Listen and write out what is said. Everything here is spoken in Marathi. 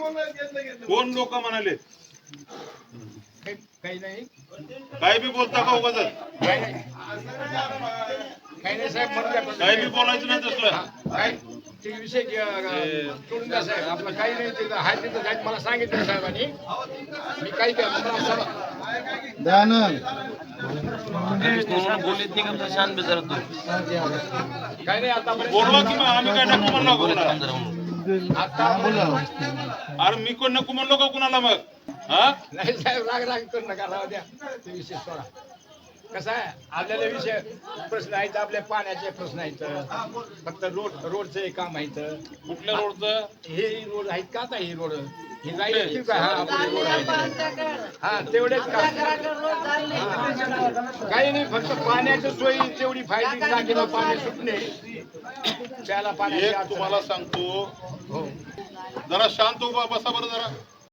कोण लोक म्हणाले? काही नाही, काय बी बोलता का उगाच? काही नाही साहेब, म्हणून द्या. काय बी बोलायचं नाही तसलं. काय ते विषय सोडून द्या साहेब, आपलं काही नाही. तिथं हाय तिथं जायचं मला सांगितलं साहेबांनी. मी काही काय काही नाही आता बोलवा की मग आम्ही काय नको म्हणलो कोणाला? अरे मी कोण नको म्हणलो का कुणाला मग? हा नाही साहेब, राग करू नका, राहू द्या ते विषय सोडा. कसं आहे, आपल्याला विषय प्रश्न आहेत, आपल्या पाण्याचे प्रश्न आहेत, फक्त रोडचं काम आहेत. कुठल्या रोडचं? हे रोड आहेत का आता? हे रोड हे जाईल का? हा आपले रोड आहेत, हा तेवढेच का? काही नाही, फक्त पाण्याची सोयी तेवढी फायदे टाकीला पाणी सुटणे, त्याला पाणी. एक तुम्हाला सांगतो, हो जरा शांत उभा बसा बरं जरा.